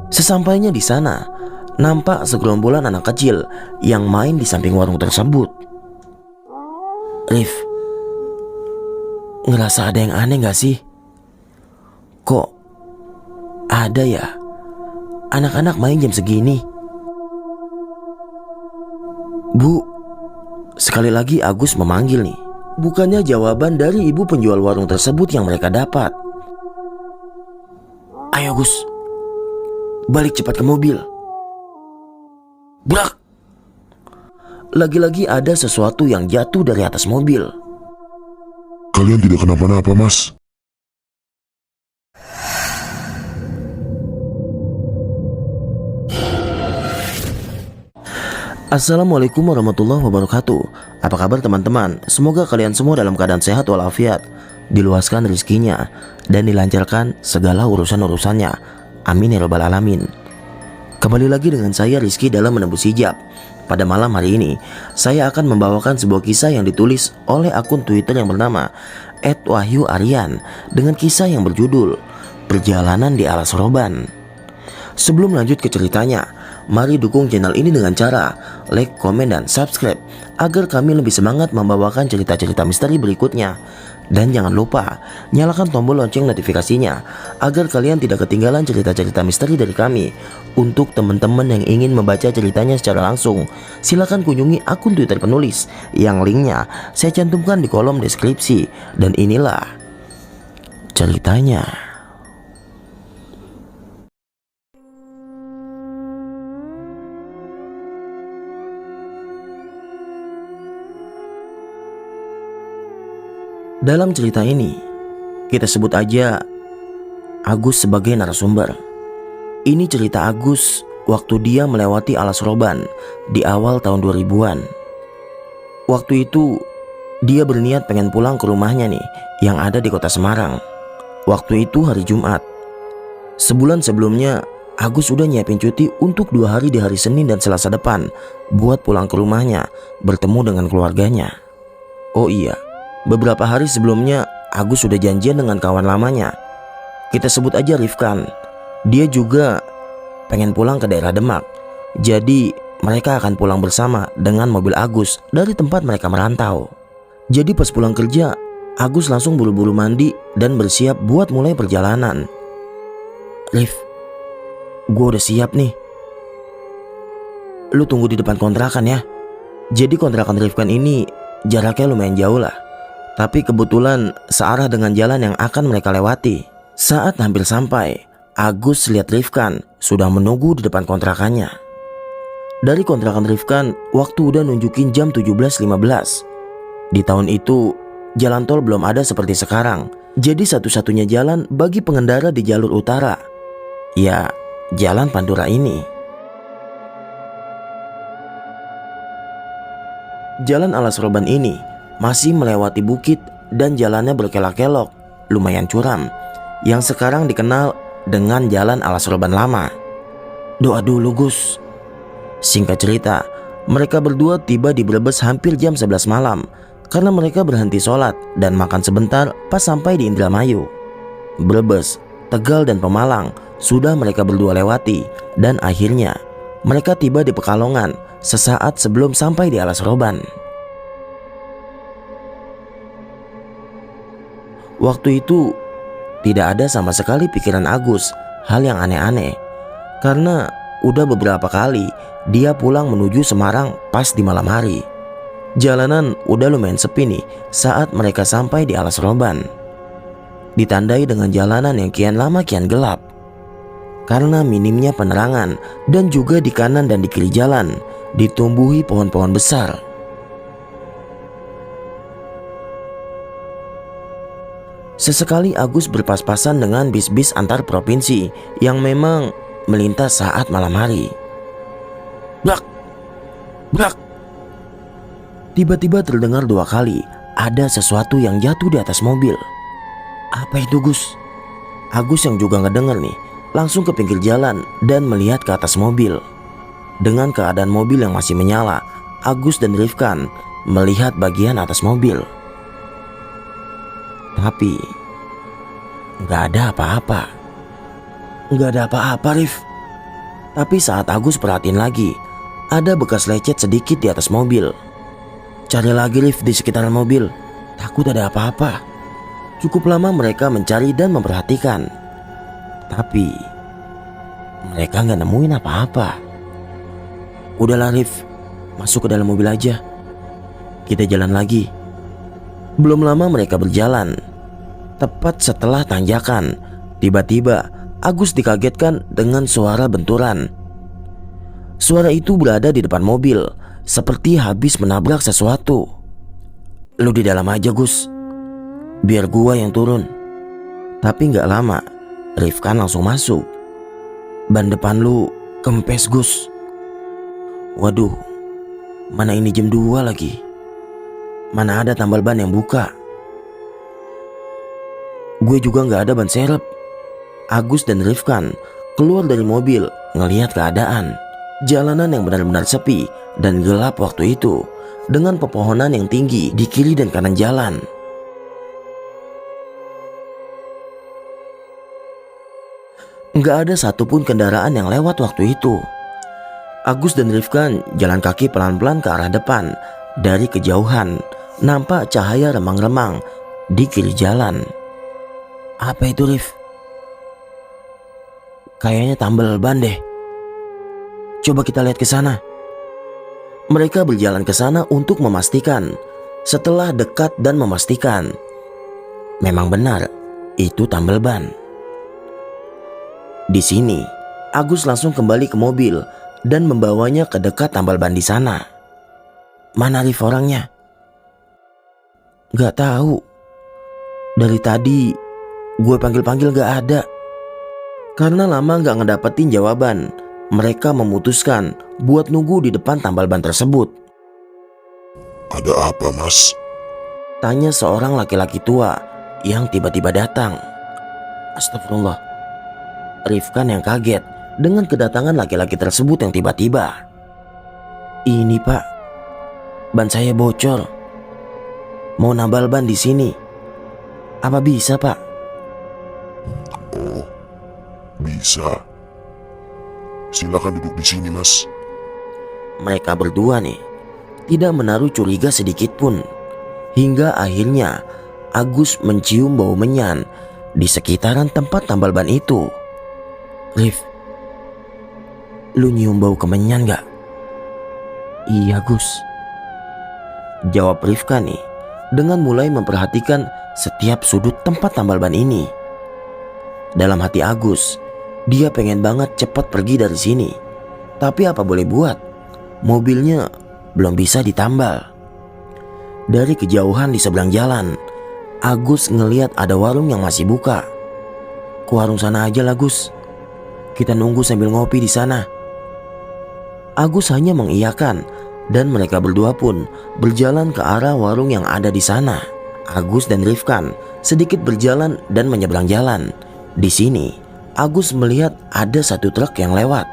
Sesampainya di sana, nampak segerombolan anak kecil yang main di samping warung tersebut. Rif, ngerasa ada yang aneh gak sih? Kok ada ya anak-anak main jam segini? Bu, sekali lagi Agus memanggil nih. Bukannya jawaban dari ibu penjual warung tersebut yang mereka dapat. Ayo Gus, balik cepat ke mobil. Brak! Lagi-lagi ada sesuatu yang jatuh dari atas mobil. Kalian tidak kenapa-napa, Mas? Assalamualaikum warahmatullahi wabarakatuh. Apa kabar teman-teman? Semoga kalian semua dalam keadaan sehat walafiat, diluaskan rezekinya, dan dilancarkan segala urusan-urusannya. Amin ya rabbal alamin. Kembali lagi dengan saya Rizky dalam Menembus Hijab. Pada malam hari ini, saya akan membawakan sebuah kisah yang ditulis oleh akun Twitter yang bernama @wahyuaryan dengan kisah yang berjudul Perjalanan di Alas Roban. Sebelum lanjut ke ceritanya, mari dukung channel ini dengan cara like, komen, dan subscribe agar kami lebih semangat membawakan cerita-cerita misteri berikutnya. Dan jangan lupa nyalakan tombol lonceng notifikasinya agar kalian tidak ketinggalan cerita-cerita misteri dari kami. Untuk teman-teman yang ingin membaca ceritanya secara langsung, silakan kunjungi akun Twitter penulis yang linknya saya cantumkan di kolom deskripsi. Dan inilah ceritanya. Dalam cerita ini, kita sebut aja Agus sebagai narasumber. Ini cerita Agus waktu dia melewati Alas Roban di awal tahun 2000-an. Waktu itu, dia berniat pengen pulang ke rumahnya nih, yang ada di kota Semarang. Waktu itu hari Jumat. Sebulan sebelumnya, Agus udah nyiapin cuti untuk 2 hari di hari Senin dan Selasa depan buat pulang ke rumahnya, bertemu dengan keluarganya. Oh iya, beberapa hari sebelumnya Agus sudah janjian dengan kawan lamanya. Kita sebut aja Rifkan. Dia juga pengen pulang ke daerah Demak. Jadi mereka akan pulang bersama dengan mobil Agus dari tempat mereka merantau. Jadi pas pulang kerja, Agus langsung buru-buru mandi dan bersiap buat mulai perjalanan. Rif, gue udah siap nih. Lu tunggu di depan kontrakan ya. Jadi kontrakan Rifkan ini jaraknya lumayan jauh lah, tapi kebetulan searah dengan jalan yang akan mereka lewati. Saat hampir sampai, Agus lihat Rifkan sudah menunggu di depan kontrakannya. Dari kontrakan Rifkan, waktu udah nunjukin jam 17.15. Di tahun itu, jalan tol belum ada seperti sekarang. Jadi satu-satunya jalan bagi pengendara di jalur utara, ya jalan Pantura ini. Jalan Alas Roban ini masih melewati bukit dan jalannya berkelok-kelok, lumayan curam, yang sekarang dikenal dengan Jalan Alas Roban Lama. Doa dulu Gus. Singkat cerita, mereka berdua tiba di Brebes hampir jam 11 malam karena mereka berhenti sholat dan makan sebentar pas sampai di Indramayu. Brebes, Tegal, dan Pemalang sudah mereka berdua lewati, dan akhirnya mereka tiba di Pekalongan sesaat sebelum sampai di Alas Roban. Waktu itu tidak ada sama sekali pikiran Agus hal yang aneh-aneh, karena udah beberapa kali dia pulang menuju Semarang pas di malam hari. Jalanan udah lumayan sepi nih saat mereka sampai di Alas Roban. Ditandai dengan jalanan yang kian lama kian gelap karena minimnya penerangan, dan juga di kanan dan di kiri jalan ditumbuhi pohon-pohon besar. Sesekali Agus berpas-pasan dengan bis-bis antar provinsi yang memang melintas saat malam hari. Brak! Brak! Tiba-tiba terdengar 2 kali ada sesuatu yang jatuh di atas mobil. Apa itu Gus? Agus yang juga ngedenger nih langsung ke pinggir jalan dan melihat ke atas mobil. Dengan keadaan mobil yang masih menyala, Agus dan Rifkan melihat bagian atas mobil. Tapi gak ada apa-apa. Gak ada apa-apa Rif. Tapi saat Agus perhatiin lagi, ada bekas lecet sedikit di atas mobil. Cari lagi Rif di sekitaran mobil, takut ada apa-apa. Cukup lama mereka mencari dan memperhatikan, tapi mereka nggak nemuin apa-apa. Udahlah Rif, masuk ke dalam mobil aja, kita jalan lagi. Belum lama mereka berjalan. Tepat setelah tanjakan, tiba-tiba Agus dikagetkan dengan suara benturan. Suara itu berada di depan mobil, seperti habis menabrak sesuatu. Lu di dalam aja Gus, biar gua yang turun. Tapi gak lama, Rifkan langsung masuk. Ban depan lu kempes Gus. Waduh, mana ini jam 2 lagi. Mana ada tambal ban yang buka. Gue juga gak ada ban serep. Agus dan Rifkan keluar dari mobil ngelihat keadaan. Jalanan yang benar-benar sepi dan gelap waktu itu, dengan pepohonan yang tinggi di kiri dan kanan jalan. Gak ada satupun kendaraan yang lewat waktu itu. Agus dan Rifkan jalan kaki pelan-pelan ke arah depan. Dari kejauhan nampak cahaya remang-remang di kiri jalan. Apa itu Rif? Kayaknya tambal ban deh. Coba kita lihat ke sana. Mereka berjalan ke sana untuk memastikan. Setelah dekat dan memastikan, memang benar itu tambal ban. Di sini, Agus langsung kembali ke mobil dan membawanya ke dekat tambal ban di sana. Mana Rif orangnya? Gak tahu. Dari tadi gue panggil-panggil gak ada. Karena lama gak ngedapetin jawaban, mereka memutuskan buat nunggu di depan tambal ban tersebut. Ada apa Mas? Tanya seorang laki-laki tua yang tiba-tiba datang. Astagfirullah. Rifkan yang kaget dengan kedatangan laki-laki tersebut yang tiba-tiba. Ini Pak, ban saya bocor. Mau nambal ban di sini. Apa bisa Pak? Oh, bisa. Silakan duduk di sini Mas. Mereka berdua nih tidak menaruh curiga sedikit pun. Hingga akhirnya Agus mencium bau menyan di sekitaran tempat tambal ban itu. Rif, lu nyium bau kemenyan gak? Iya Gus, jawab Rifka nih dengan mulai memperhatikan setiap sudut tempat tambal ban ini. Dalam hati Agus, dia pengen banget cepat pergi dari sini. Tapi apa boleh buat, mobilnya belum bisa ditambal. Dari kejauhan di seberang jalan, Agus ngeliat ada warung yang masih buka. Ke warung sana aja lah Gus, kita nunggu sambil ngopi di sana. Agus hanya mengiyakan dan mereka berdua pun berjalan ke arah warung yang ada di sana. Agus dan Rifkan sedikit berjalan dan menyeberang jalan. Di sini, Agus melihat ada satu truk yang lewat.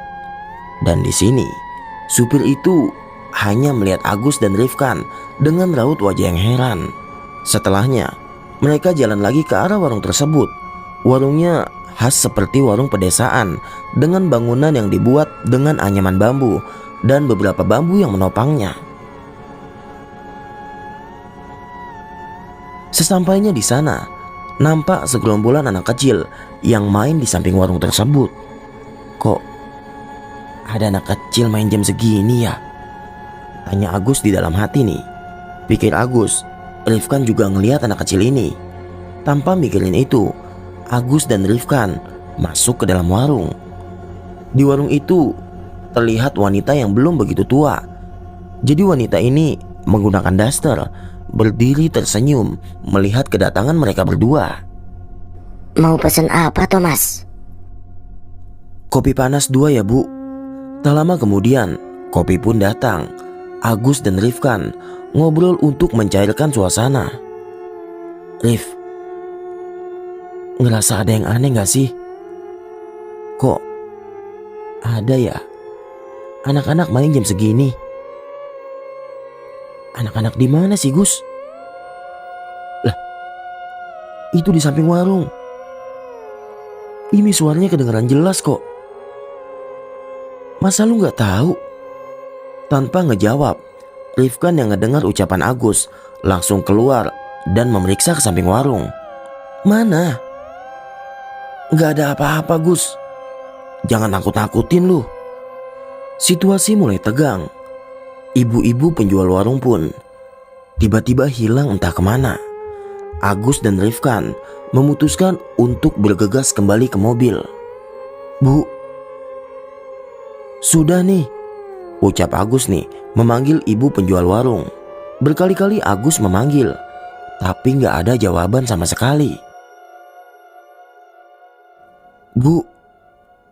Dan di sini, supir itu hanya melihat Agus dan Rifkan dengan raut wajah yang heran. Setelahnya, mereka jalan lagi ke arah warung tersebut. Warungnya khas seperti warung pedesaan dengan bangunan yang dibuat dengan anyaman bambu dan beberapa bambu yang menopangnya. Sesampainya di sana, nampak segerombolan anak kecil yang main di samping warung tersebut. Kok ada anak kecil main jam segini ya? Tanya Agus di dalam hati nih. Pikir Agus, Rifkan juga ngelihat anak kecil ini. Tanpa mikirin itu, Agus dan Rifkan masuk ke dalam warung. Di warung itu terlihat wanita yang belum begitu tua. Jadi wanita ini menggunakan daster, berdiri tersenyum melihat kedatangan mereka berdua. Mau pesen apa Thomas? Kopi panas 2 ya Bu. Tak lama kemudian kopi pun datang. Agus dan Rifkan ngobrol untuk mencairkan suasana. Rif, ngerasa ada yang aneh gak sih? Kok ada ya anak-anak main jam segini? Anak-anak di mana sih Gus? Lah, itu di samping warung. Ini suaranya kedengaran jelas kok. Masa lu gak tahu? Tanpa ngejawab, Rifkan yang ngedengar ucapan Agus langsung keluar dan memeriksa ke samping warung. Mana? Gak ada apa-apa, Gus. Jangan nakut-nakutin lu. Situasi mulai tegang. Ibu-ibu penjual warung pun tiba-tiba hilang entah kemana. Agus dan Rifkan memutuskan untuk bergegas kembali ke mobil. Bu, sudah nih, ucap Agus nih memanggil ibu penjual warung. Berkali-kali Agus memanggil, tapi gak ada jawaban sama sekali. Bu,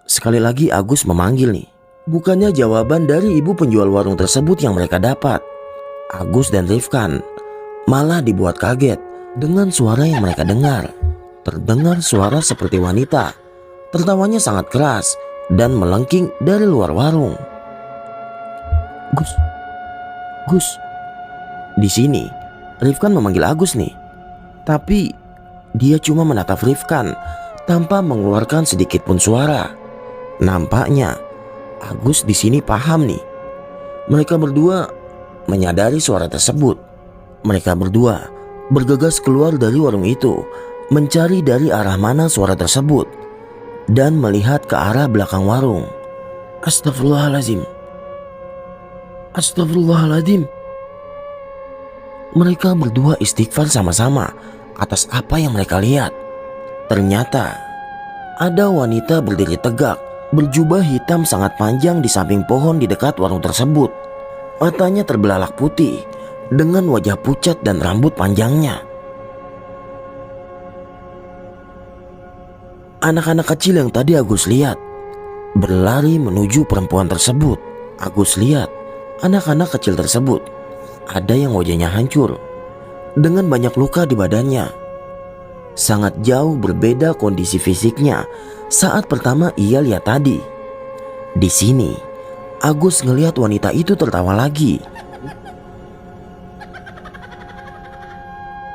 sekali lagi Agus memanggil nih. Bukannya jawaban dari ibu penjual warung tersebut yang mereka dapat. Agus dan Rifkan malah dibuat kaget dengan suara yang mereka dengar. Terdengar suara seperti wanita. Tertawanya sangat keras dan melengking dari luar warung. Gus. Di sini Rifkan memanggil Agus nih. Tapi dia cuma menatap Rifkan tanpa mengeluarkan sedikit pun suara. Nampaknya Agus di sini paham nih. Mereka berdua menyadari suara tersebut. Mereka berdua bergegas keluar dari warung itu, mencari dari arah mana suara tersebut, dan melihat ke arah belakang warung. Astagfirullahaladzim. Astagfirullahaladzim. Mereka berdua istighfar sama-sama atas apa yang mereka lihat. Ternyata ada wanita berdiri tegak, berjubah hitam sangat panjang di samping pohon di dekat warung tersebut. Matanya terbelalak putih dengan wajah pucat dan rambut panjangnya. Anak-anak kecil yang tadi Agus lihat berlari menuju perempuan tersebut. Agus lihat anak-anak kecil tersebut ada yang wajahnya hancur dengan banyak luka di badannya. Sangat jauh berbeda kondisi fisiknya saat pertama ia lihat tadi. Di sini Agus ngelihat wanita itu tertawa lagi,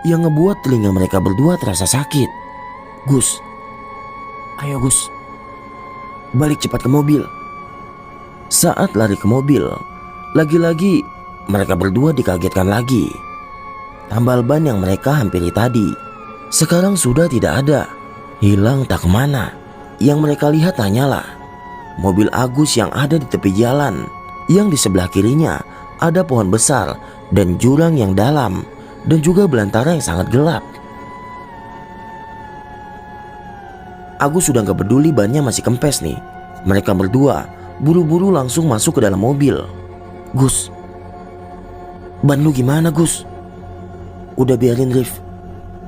yang ngebuat telinga mereka berdua terasa sakit. Gus, ayo Gus, balik cepat ke mobil. Saat lari ke mobil, lagi-lagi mereka berdua dikagetkan lagi. Tambal ban yang mereka hampiri tadi sekarang sudah tidak ada, hilang tak kemana. Yang mereka lihat hanyalah mobil Agus yang ada di tepi jalan, yang di sebelah kirinya ada pohon besar dan jurang yang dalam, dan juga belantara yang sangat gelap. Agus sudah gak peduli bannya masih kempes nih. Mereka berdua buru-buru langsung masuk ke dalam mobil. Gus, ban lu gimana Gus? Udah biarin Rif,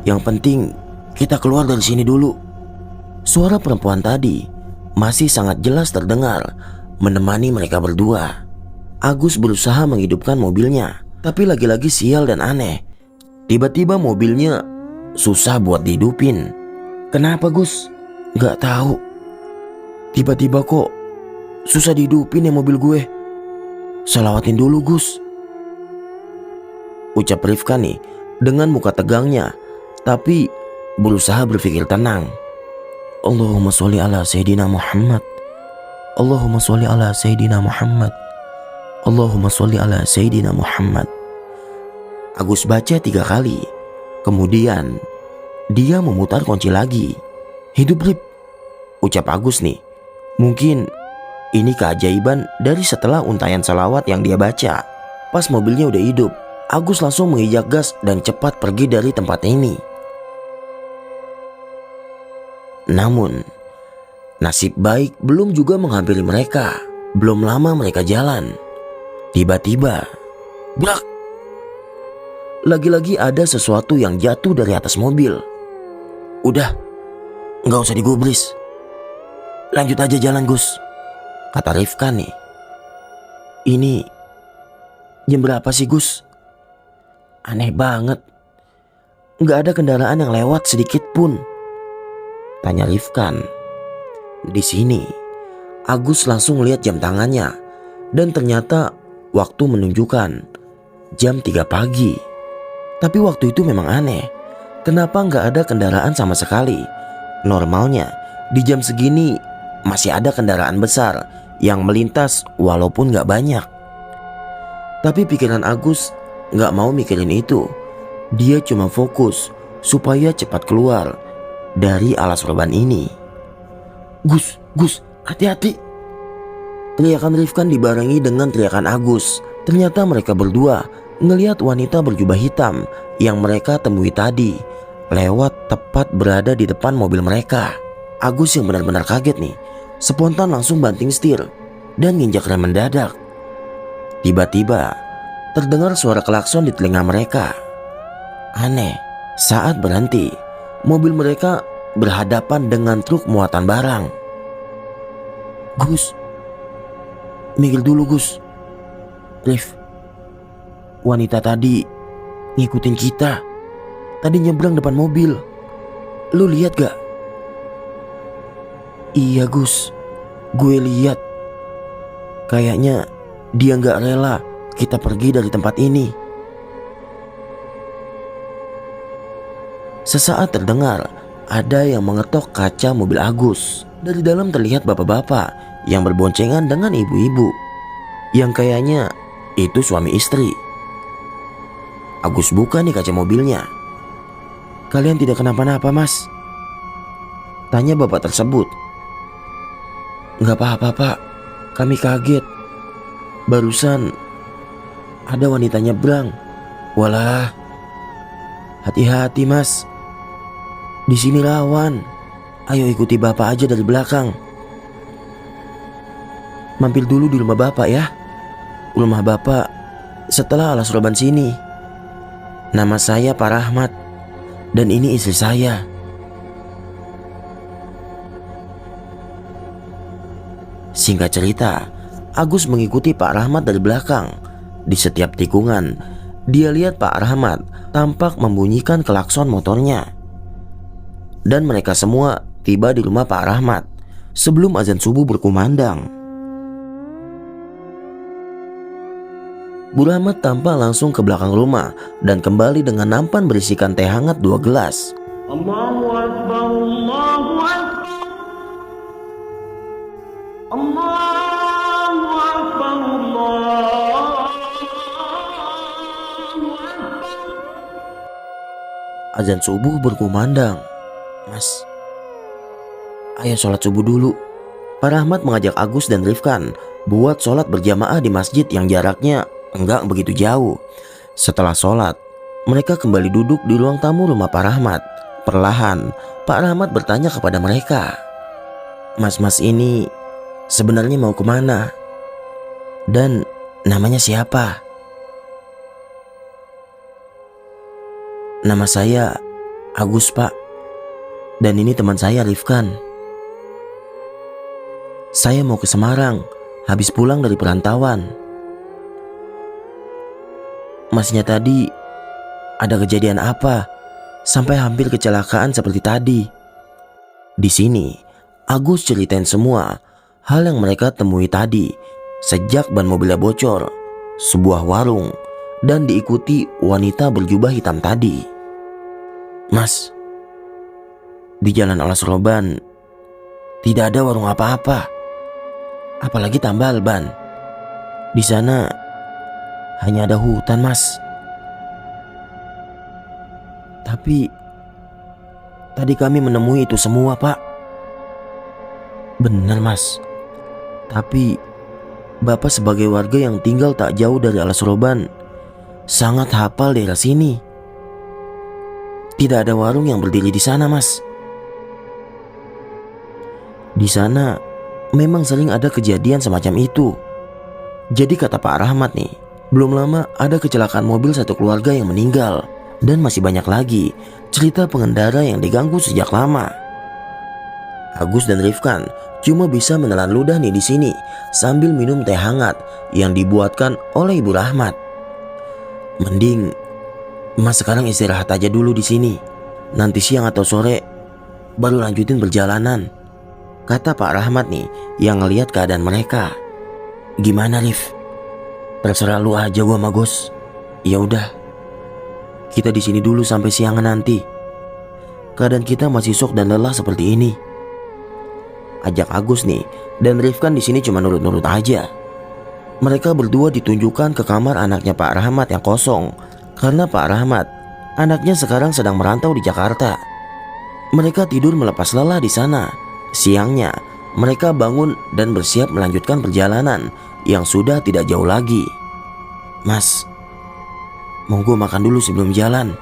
yang penting kita keluar dari sini dulu. Suara perempuan tadi masih sangat jelas terdengar menemani mereka berdua. Agus berusaha menghidupkan mobilnya, tapi lagi-lagi sial dan aneh. Tiba-tiba mobilnya susah buat dihidupin. Kenapa Gus? Gak tahu. Tiba-tiba kok susah dihidupin ya mobil gue. Selawatin dulu Gus, ucap Rifkan nih dengan muka tegangnya, tapi berusaha berpikir tenang. Allahumma sholli ala Sayyidina Muhammad. Allahumma sholli ala Sayyidina Muhammad. Allahumma sholli ala Sayyidina Muhammad. Agus baca 3 kali. Kemudian dia memutar kunci lagi. Hidup Rip, ucap Agus nih. Mungkin ini keajaiban dari setelah untayan salawat yang dia baca. Pas mobilnya udah hidup, Agus langsung menginjak gas dan cepat pergi dari tempat ini. Namun nasib baik belum juga menghampiri mereka. Belum lama mereka jalan, tiba-tiba brak, lagi-lagi ada sesuatu yang jatuh dari atas mobil. Udah, gak usah digubris, lanjut aja jalan Gus, kata Rifkan nih. Ini jam berapa sih Gus? Aneh banget, gak ada kendaraan yang lewat sedikit pun, tanya Rifkan. Di sini Agus langsung lihat jam tangannya, dan ternyata waktu menunjukkan jam 3 pagi. Tapi waktu itu memang aneh. Kenapa gak ada kendaraan sama sekali? Normalnya di jam segini masih ada kendaraan besar yang melintas walaupun gak banyak. Tapi pikiran Agus gak mau mikirin itu. Dia cuma fokus supaya cepat keluar dari alas roban ini. Gus, hati-hati!" Teriakan Rifkan dibarengi dengan teriakan Agus. Ternyata mereka berdua ngelihat wanita berjubah hitam yang mereka temui tadi lewat tepat berada di depan mobil mereka. Agus yang benar-benar kaget nih, spontan langsung banting setir dan nginjak rem mendadak. Tiba-tiba terdengar suara klakson di telinga mereka. Aneh, saat berhenti, mobil mereka berhadapan dengan truk muatan barang. "Gus, minggir dulu Gus. Rif, wanita tadi ngikutin kita. Tadi nyebrang depan mobil. Lu lihat gak?" "Iya Gus, gue lihat. Kayaknya dia gak rela kita pergi dari tempat ini." Sesaat terdengar ada yang mengetok kaca mobil Agus. Dari dalam terlihat bapak-bapak yang berboncengan dengan ibu-ibu yang kayaknya itu suami istri. Agus buka nih kaca mobilnya. "Kalian tidak kenapa-napa Mas?" tanya bapak tersebut. "Gak apa-apa Pak, kami kaget. Barusan ada wanita nyebrang." "Walah, hati-hati Mas. Di sini rawan. Ayo ikuti bapak aja dari belakang. Mampir dulu di rumah bapak ya. Rumah bapak setelah alas roban sini. Nama saya Pak Rahmat dan ini istri saya." Singkat cerita, Agus mengikuti Pak Rahmat dari belakang. Di setiap tikungan, dia lihat Pak Rahmat tampak membunyikan klakson motornya. Dan mereka semua tiba di rumah Pak Rahmat sebelum azan subuh berkumandang. Bu Rahmat tampak langsung ke belakang rumah dan kembali dengan nampan berisikan teh hangat 2 gelas. Allahu Akbar, Allahu Akbar. Allahu Akbar, Allahu Akbar. Azan subuh berkumandang. "Mas, ayo sholat subuh dulu." Pak Rahmat mengajak Agus dan Rifkan buat sholat berjamaah di masjid yang jaraknya enggak begitu jauh. Setelah sholat, mereka kembali duduk di ruang tamu rumah Pak Rahmat. Perlahan, Pak Rahmat bertanya kepada mereka, "Mas-mas ini sebenarnya mau kemana? Dan namanya siapa?" "Nama saya Agus Pak. Dan ini teman saya Rifkan. Saya mau ke Semarang habis pulang dari perantauan. Masnya tadi ada kejadian apa sampai hampir kecelakaan seperti tadi?" Di sini Agus ceritain semua hal yang mereka temui tadi, sejak ban mobilnya bocor, sebuah warung, dan diikuti wanita berjubah hitam tadi. "Mas, di jalan alas roban tidak ada warung apa-apa, apalagi tambal ban. Di sana hanya ada hutan Mas. Tapi tadi kami menemui itu semua Pak." "Benar Mas, tapi Bapak sebagai warga yang tinggal tak jauh dari alas roban sangat hafal daerah sini. Tidak ada warung yang berdiri di sana Mas. Di sana memang sering ada kejadian semacam itu. Jadi kata Pak Rahmat nih, belum lama ada kecelakaan mobil satu keluarga yang meninggal. Dan masih banyak lagi cerita pengendara yang diganggu sejak lama." Agus dan Rifkan cuma bisa menelan ludah nih di sini sambil minum teh hangat yang dibuatkan oleh Ibu Rahmat. "Mending Mas sekarang istirahat aja dulu di sini. Nanti siang atau sore baru lanjutin perjalanan," kata Pak Rahmat nih yang ngelihat keadaan mereka. "Gimana Rif? Terserah lu aja gua sama Gus. Ya udah, kita di sini dulu sampai siangan nanti. Keadaan kita masih syok dan lelah seperti ini." ajak Agus nih, dan Rifkan di sini cuma nurut-nurut aja. Mereka berdua ditunjukkan ke kamar anaknya Pak Rahmat yang kosong, karena Pak Rahmat, anaknya sekarang sedang merantau di Jakarta. Mereka tidur melepas lelah di sana. Siangnya, mereka bangun dan bersiap melanjutkan perjalanan yang sudah tidak jauh lagi. Mas, mau gue makan dulu sebelum jalan.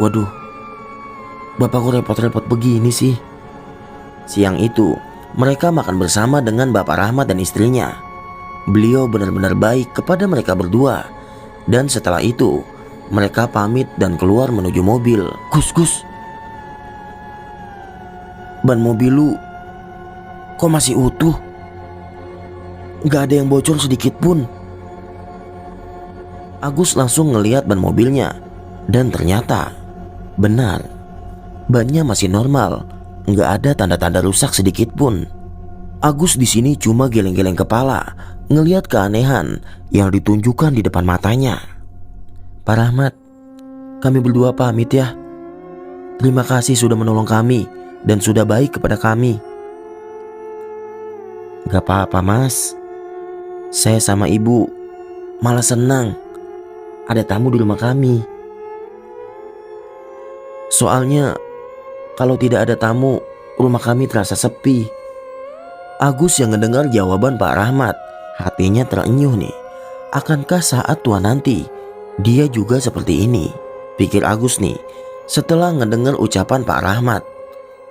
Waduh, bapak kok repot-repot begini sih? Siang itu, mereka makan bersama dengan Bapak Rahmat dan istrinya. Beliau benar-benar baik kepada mereka berdua. Dan setelah itu, mereka pamit dan keluar menuju mobil. Gus, ban mobil lu kok masih utuh? Gak ada yang bocor sedikit pun. Agus langsung ngeliat ban mobilnya, dan ternyata benar, bannya masih normal, nggak ada tanda-tanda rusak sedikit pun. Agus di sini cuma geleng-geleng kepala, ngeliat keanehan yang ditunjukkan di depan matanya. Pak Rahmat, kami berdua pamit ya. Terima kasih sudah menolong kami dan sudah baik kepada kami. Gak apa-apa mas, saya sama ibu malah senang ada tamu di rumah kami. Soalnya kalau tidak ada tamu, rumah kami terasa sepi. Agus yang mendengar jawaban Pak Rahmat, hatinya terenyuh nih. Akankah saat tua nanti dia juga seperti ini? Pikir Agus nih setelah mendengar ucapan Pak Rahmat.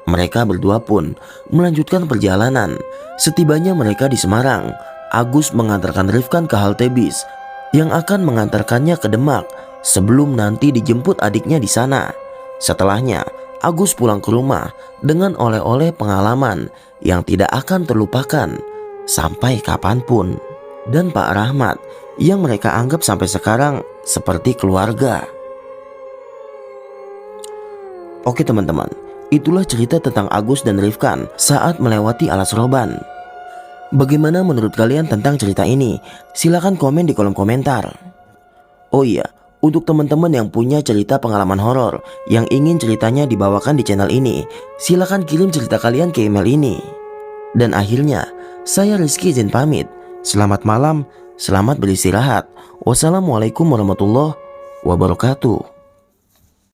Mereka berdua pun melanjutkan perjalanan. Setibanya mereka di Semarang, Agus mengantarkan Rifkan ke halte bis yang akan mengantarkannya ke Demak sebelum nanti dijemput adiknya di sana. Setelahnya, Agus pulang ke rumah dengan oleh-oleh pengalaman yang tidak akan terlupakan sampai kapanpun. Dan Pak Rahmat yang mereka anggap sampai sekarang seperti keluarga. Oke teman-teman, itulah cerita tentang Agus dan Rifkan saat melewati alas roban. Bagaimana menurut kalian tentang cerita ini? Silahkan komen di kolom komentar. Oh iya, untuk teman-teman yang punya cerita pengalaman horor yang ingin ceritanya dibawakan di channel ini, silahkan kirim cerita kalian ke email ini. Dan akhirnya, saya Rizky izin pamit. Selamat malam, selamat beristirahat. Wassalamualaikum warahmatullahi wabarakatuh.